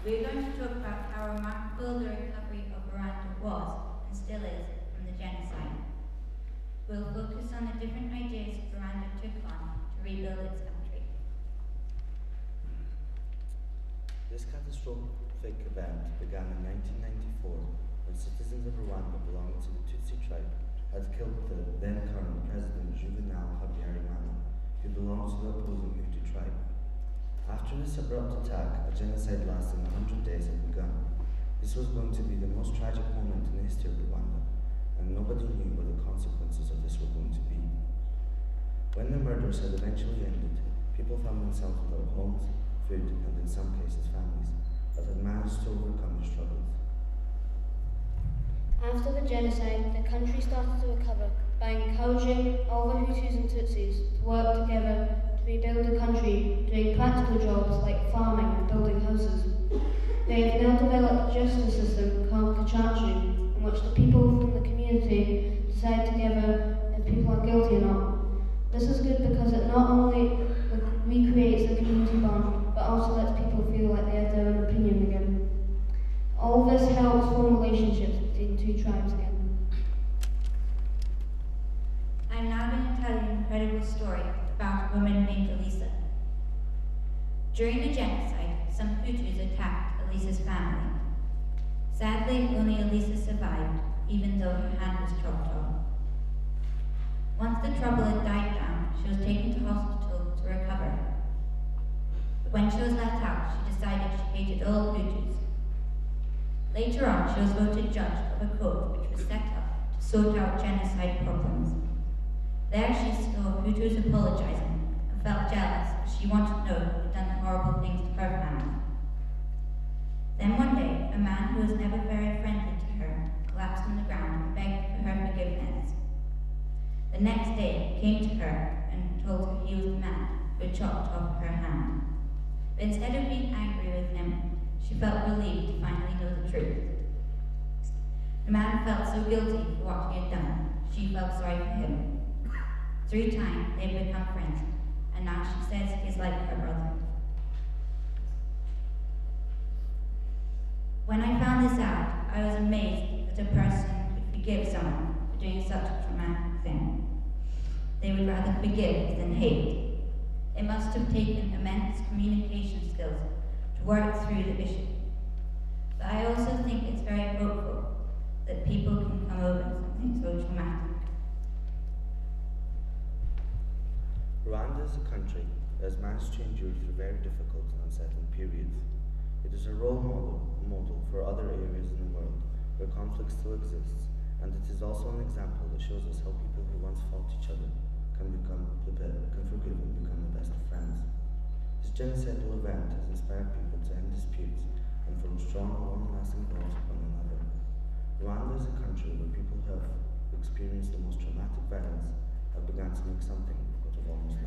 We're going to talk about how remarkable the recovery of Rwanda was, and still is, from the genocide. We'll focus on the different ideas Rwanda took on to rebuild its country. This catastrophic event began in 1994 when citizens of Rwanda belonging to the Tutsi tribe had killed the then current President Juvenal Habyarimana, who belonged to the opposing Hutu tribe. After this abrupt attack, a genocide lasting 100 days had begun. This was going to be the most tragic moment in the history of Rwanda, and nobody knew what the consequences of this were going to be. When the murders had eventually ended, people found themselves without homes, food, and in some cases families, but had managed to overcome their struggles. After the genocide, the country started to recover by encouraging all the Hutus and Tutsis to work together to rebuild the country, doing practical jobs like farming and building houses. They have now developed a justice system called Kachachu, in which the people from the community decide together if people are guilty or not. This is good because it not only recreates the community bond, but also lets people feel like they have their own opinion again. All this helps form relationships between two tribes again. I'm now going to tell you an incredible story about a woman named Elisa. During the genocide, some Hutus attacked Elisa's family. Sadly, only Elisa survived, even though her hand was chopped off. Once the trouble had died down, she was taken to hospital to recover. But when she was let out, she decided she hated all Hutus. Later on, she was voted judge of a court which was set up to sort out genocide problems. There she saw Hutus apologizing and felt jealous as she wanted to know who had done the horrible things to her family. Then one day, a man who was never very friendly to her collapsed on the ground and begged for her forgiveness. The next day, he came to her and told her he was the man who had chopped off her hand. But instead of being angry with him, she felt relieved to finally know the truth. The man felt so guilty for what he had done, she felt sorry for him. Through time, they had become friends, and now she says he is like her brother. When I found this out, I was amazed that a person could forgive someone for doing such a traumatic thing. They would rather forgive than hate. It must have taken immense communication skills to work through the issue. But I also think it's very hopeful that people can come over something so traumatic. Rwanda is a country that has managed to endure through very difficult and unsettling periods. It is a role model for other areas in the world where conflict still exists, and it is also an example that shows us how people who once fought each other can forgive and become the best of friends. This genocidal event has inspired people to end disputes and form strong, long-lasting bonds with one another. Rwanda is a country where people who have experienced the most traumatic violence have begun to make something out of almost